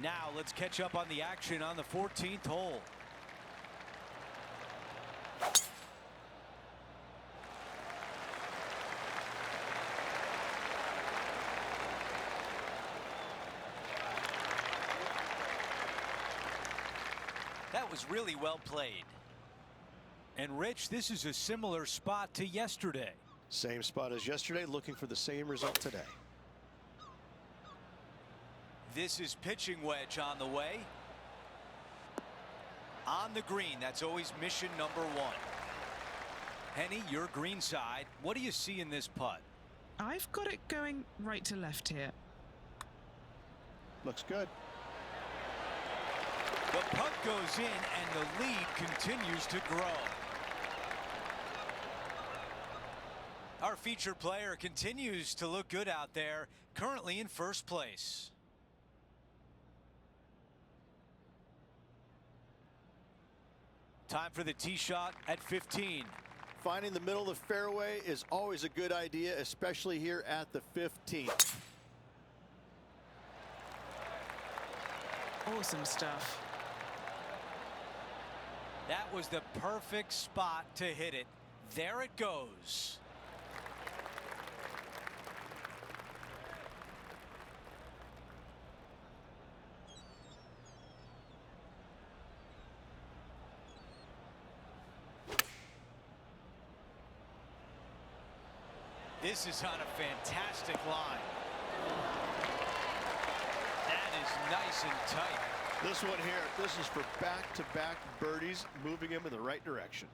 Now let's catch up on the action on the 14th hole. That was really well played. And Rich, this is a similar spot to yesterday. Same spot as yesterday, looking for the same result today. This is pitching wedge on the way. On the green, that's always mission number one. Henny, your green side. What do you see in this putt? I've got it going right to left here. Looks good. The putt goes in and the lead continues to grow. Our featured player continues to look good out there, currently in first place. Time for the tee shot at 15. Finding the middle of the fairway is always a good idea, especially here at the 15th. Awesome stuff. That was the perfect spot to hit it. There it goes. This is on a fantastic line. That is nice and tight. This one here, this is for back-to-back birdies, moving him in the right direction.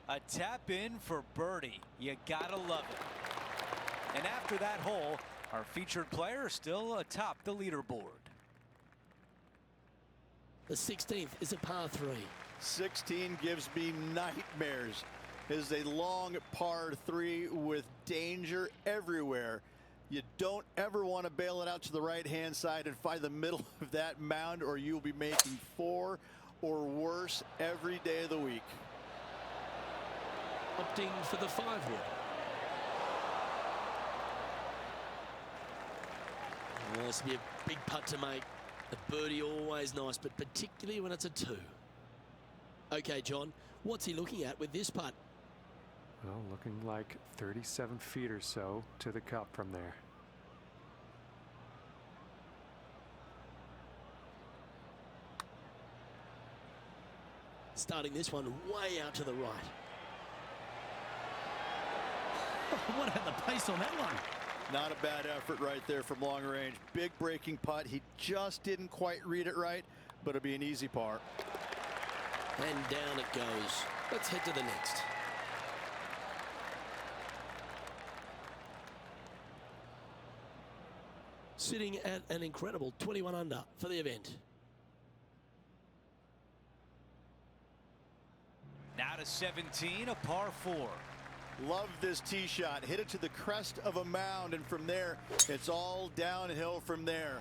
A tap in for birdie. You gotta love it. And after that hole, our featured player is still atop the leaderboard. The 16th is a par 3. 16 gives me nightmares. It is a long par 3 with danger everywhere. You don't ever want to bail it out to the right-hand side and find the middle of that mound, or you'll be making 4 or worse every day of the week. Opting for the 5-wood. Well, this will be a big putt to make. A birdie always nice, but particularly when it's a 2. Okay, John, what's he looking at with this putt? Well, looking like 37 feet or so to the cup from there. Starting this one way out to the right. What about the pace on that one? Not a bad effort right there from long range. Big breaking putt. He just didn't quite read it right, but it'll be an easy par. And down it goes. Let's head to the next. Sitting at an incredible 21 under for the event. Now to 17, a par 4. Love this tee shot. Hit it to the crest of a mound, and from there, it's all downhill from there.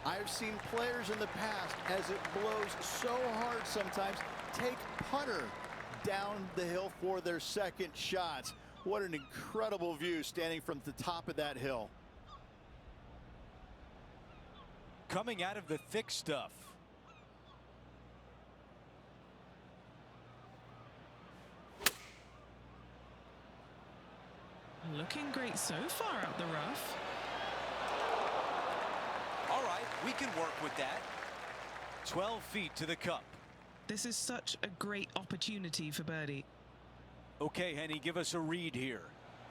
I've seen players in the past, as it blows so hard sometimes, take putter down the hill for their second shots. What an incredible view standing from the top of that hill. Coming out of the thick stuff. Looking great so far out the rough. All right, we can work with that. 12 feet to the cup. This is such a great opportunity for birdie. Okay, Henny, give us a read here.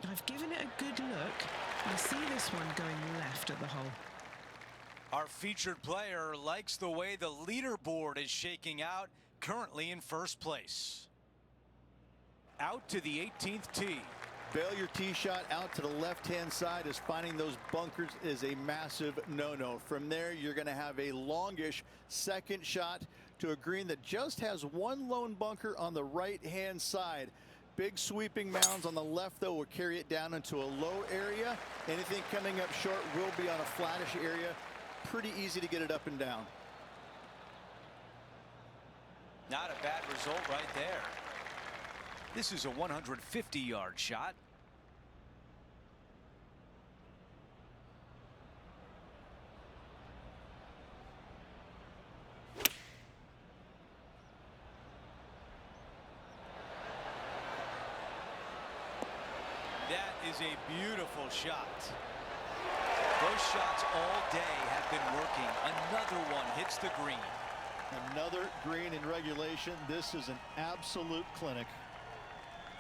I've given it a good look. I see this one going left at the hole. Our featured player likes the way the leaderboard is shaking out, currently in first place. Out to the 18th tee. Bail your tee shot out to the left-hand side, as finding those bunkers is a massive no-no. From there, you're going to have a longish second shot to a green that just has one lone bunker on the right-hand side. Big sweeping mounds on the left, though, will carry it down into a low area. Anything coming up short will be on a flattish area. Pretty easy to get it up and down. Not a bad result right there. This is a 150-yard shot. is a beautiful shot. Those shots all day have been working. Another one hits the green. Another green in regulation. This is an absolute clinic.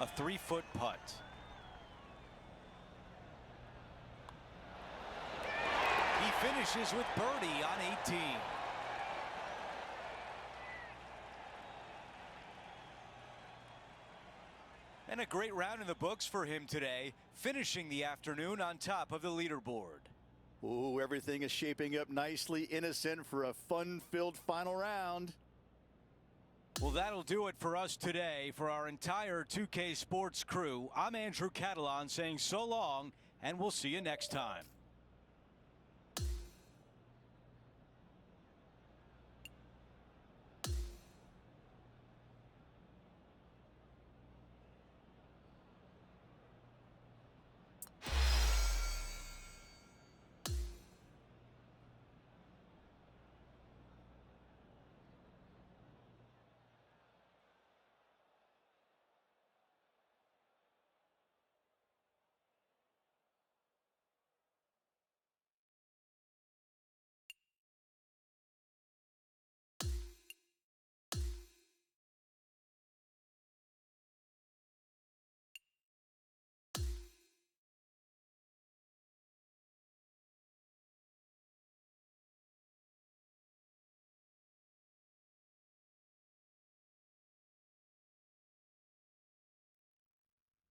A 3-foot putt. He finishes with birdie on 18. And a great round in the books for him today, finishing the afternoon on top of the leaderboard. Ooh, everything is shaping up nicely, innocent, for a fun-filled final round. Well, that'll do it for us today. For our entire 2K Sports crew, I'm Andrew Catalan saying so long, and we'll see you next time.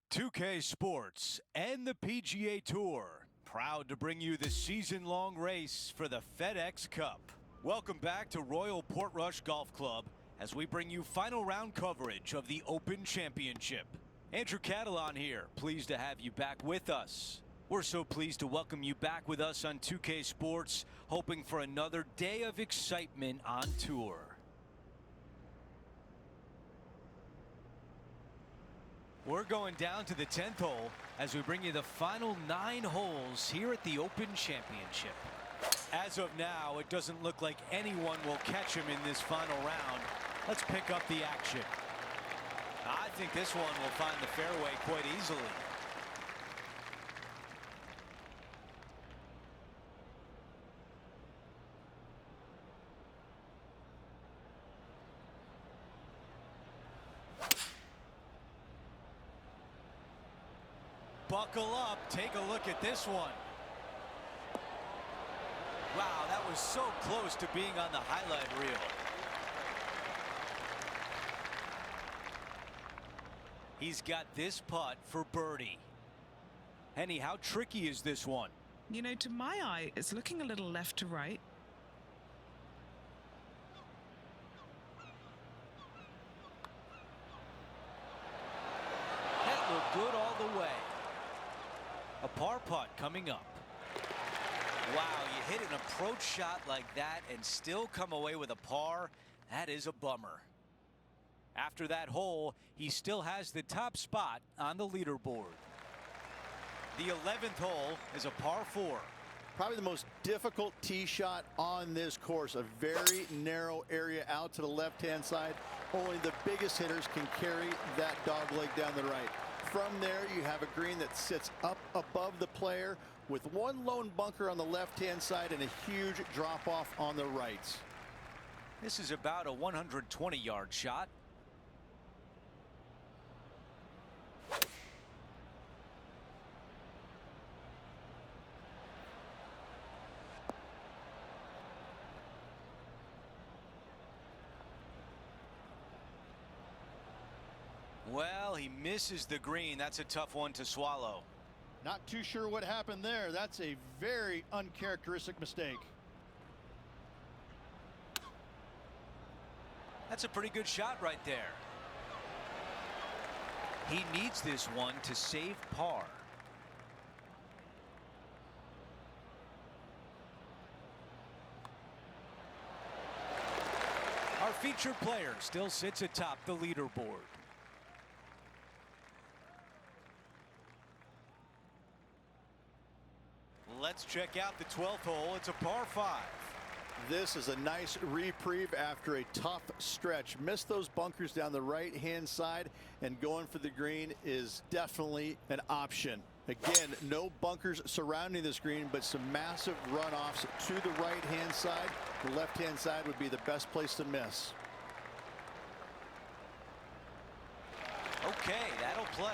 .2K Sports and the PGA Tour, proud to bring you the season-long race for the FedEx Cup. Welcome back to Royal Portrush Golf Club as we bring you final round coverage of the Open Championship. Andrew Catalan here, pleased to have you back with us. We're so pleased to welcome you back with us on 2K Sports, hoping for another day of excitement on tour. We're going down to the 10th hole as we bring you the final 9 holes here at the Open Championship. As of now, it doesn't look like anyone will catch him in this final round. Let's pick up the action. I think this one will find the fairway quite easily. Buckle up, take a look at this one. Wow, that was so close to being on the highlight reel. He's got this putt for birdie. Henny, how tricky is this one? You know, to my eye, it's looking a little left to right. That looked good all the way. A par putt coming up. Wow, you hit an approach shot like that and still come away with a par. That is a bummer. After that hole, he still has the top spot on the leaderboard. The 11th hole is a par 4. Probably the most difficult tee shot on this course. A very narrow area out to the left-hand side. Only the biggest hitters can carry that dog leg down the right. From there, you have a green that sits up above the player with one lone bunker on the left-hand side and a huge drop-off on the right. This is about a 120-yard shot. Well, he misses the green. That's a tough one to swallow. Not too sure what happened there. That's a very uncharacteristic mistake. That's a pretty good shot right there. He needs this one to save par. Our featured player still sits atop the leaderboard. Let's check out the 12th hole. It's a par 5. This is a nice reprieve after a tough stretch. Missed those bunkers down the right-hand side, and going for the green is definitely an option. Again, no bunkers surrounding this green, but some massive runoffs to the right-hand side. The left-hand side would be the best place to miss. Okay, that'll play.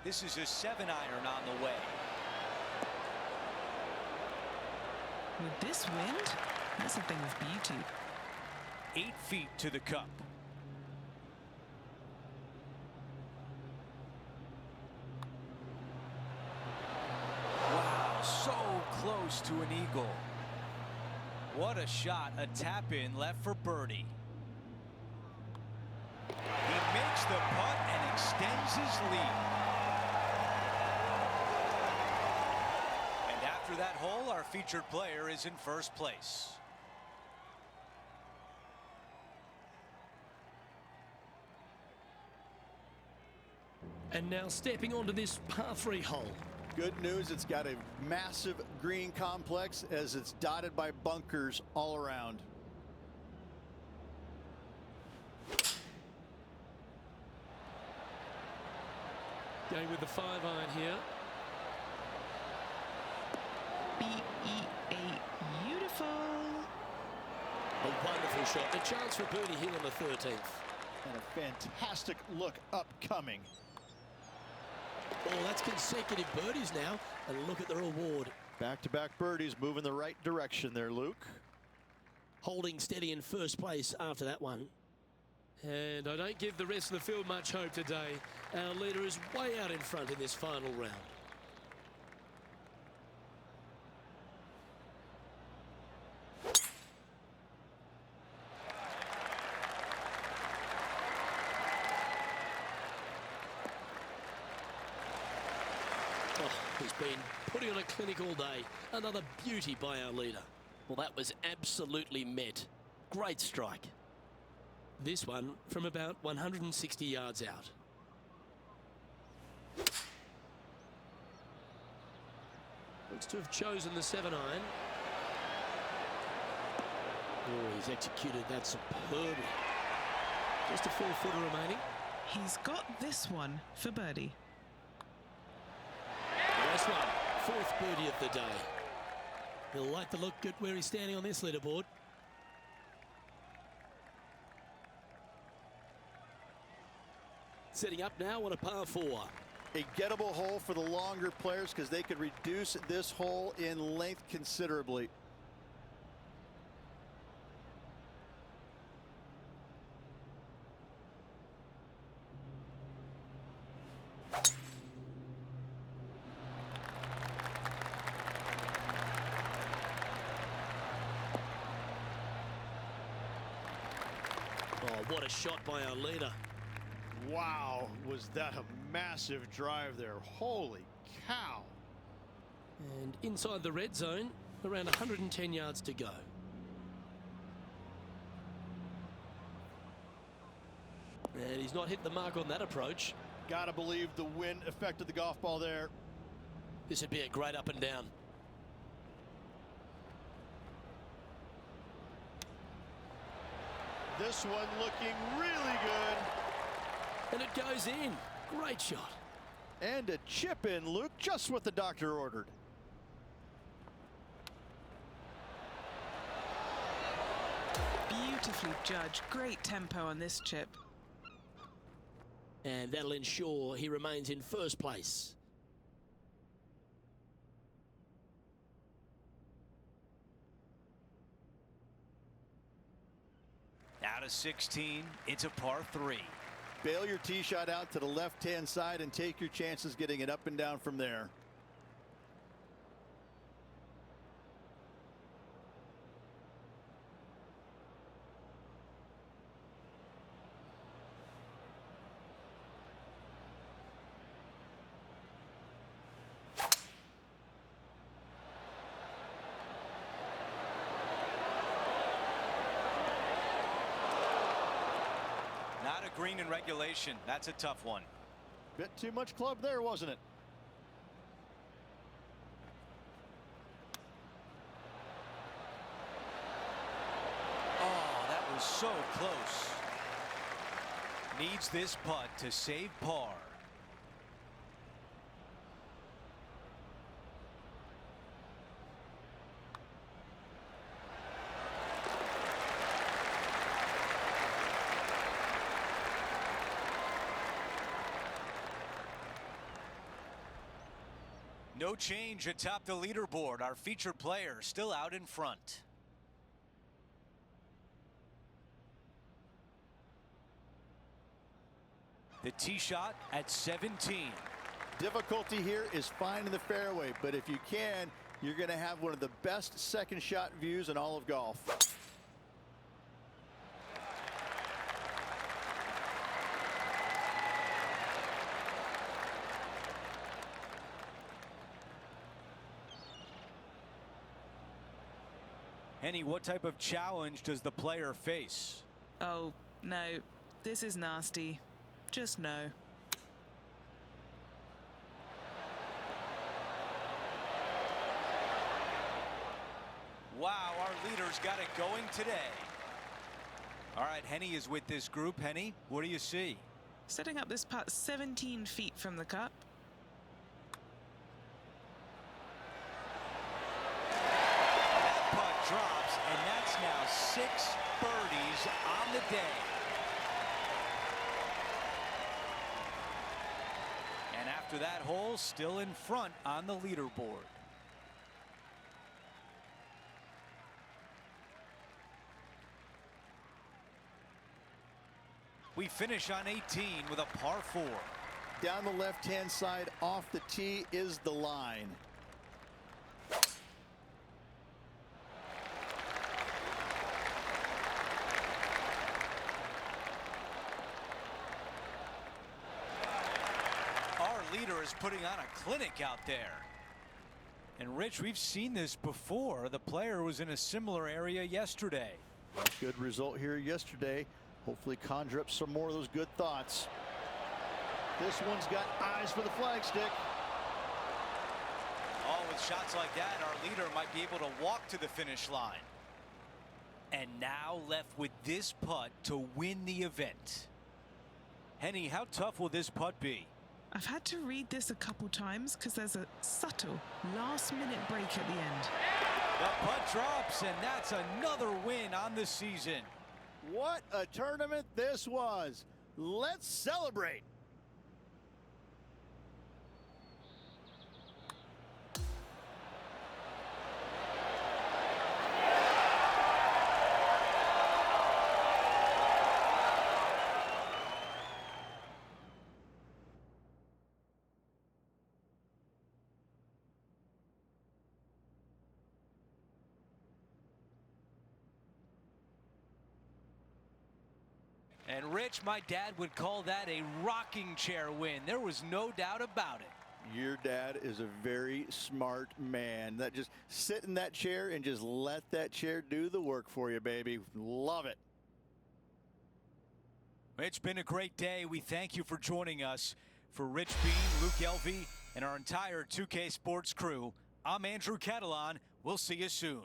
This is a 7-iron on the way. With this wind, that's a thing of beauty. 8 feet to the cup. Wow, so close to an eagle. What a shot. A tap in left for birdie. He makes the putt and extends his lead. After that hole, our featured player is in first place. And now stepping onto this par 3 hole. Good news, it's got a massive green complex as it's dotted by bunkers all around. Going with the 5-iron here. B-E-A, beautiful. A wonderful shot. The chance for birdie here on the 13th. And a fantastic look upcoming. Oh, that's consecutive birdies now. And look at the reward. Back-to-back birdies, moving the right direction there, Luke. Holding steady in first place after that one. And I don't give the rest of the field much hope today. Our leader is way out in front in this final round. Oh, he's been putting on a clinic all day. Another beauty by our leader. Well, that was absolutely met. Great strike. This one from about 160 yards out. Looks to have chosen the 7-iron. Oh, he's executed that superbly. Just a 4-footer remaining. He's got this one for birdie. Nice one. 4th birdie of the day. He'll like to look at where he's standing on this leaderboard. Setting up now on a par 4. A gettable hole for the longer players because they could reduce this hole in length considerably. Oh, what a shot by our leader. Wow, was that a massive drive there. Holy cow. And inside the red zone, around 110 yards to go. And he's not hit the mark on that approach. Gotta believe the wind affected the golf ball there. This would be a great up and down. This one looking really good. And it goes in. Great shot. And a chip in, Luke, just what the doctor ordered. Beautifully judged. Great tempo on this chip. And that'll ensure he remains in first place. Out of 16, it's a par 3. Bail your tee shot out to the left-hand side and take your chances getting it up and down from there. Not a green in regulation. That's a tough one. Bit too much club there, wasn't it? so close. Needs this putt to save par. No change atop the leaderboard. Our featured player still out in front. The tee shot at 17. Difficulty here is finding the fairway, but if you can, you're going to have one of the best second shot views in all of golf. Henny, what type of challenge does the player face? Oh, no. This is nasty. Just no. Wow, our leader's got it going today. All right, Henny is with this group. Henny, what do you see? Setting up this putt 17 feet from the cup. That putt drops, and that's now 6 birdies on the day. And after that hole, still in front on the leaderboard. We finish on 18 with a par 4. Down the left-hand side off the tee is the line. Our leader is putting on a clinic out there. And Rich, we've seen this before. The player was in a similar area yesterday. Good result here yesterday. Hopefully conjure up some more of those good thoughts. This one's got eyes for the flagstick. Oh, with shots like that, our leader might be able to walk to the finish line. And now left with this putt to win the event. Henny, how tough will this putt be? I've had to read this a couple times because there's a subtle last-minute break at the end. The putt drops, and that's another win on the season. What a tournament this was. Let's celebrate. And Rich, my dad would call that a rocking chair win. There was no doubt about it. Your dad is a very smart man. That just sit in that chair and just let that chair do the work for you, baby. Love it. It's been a great day. We thank you for joining us. For Rich Bean, Luke Elvey, and our entire 2K Sports crew, I'm Andrew Catalan. We'll see you soon.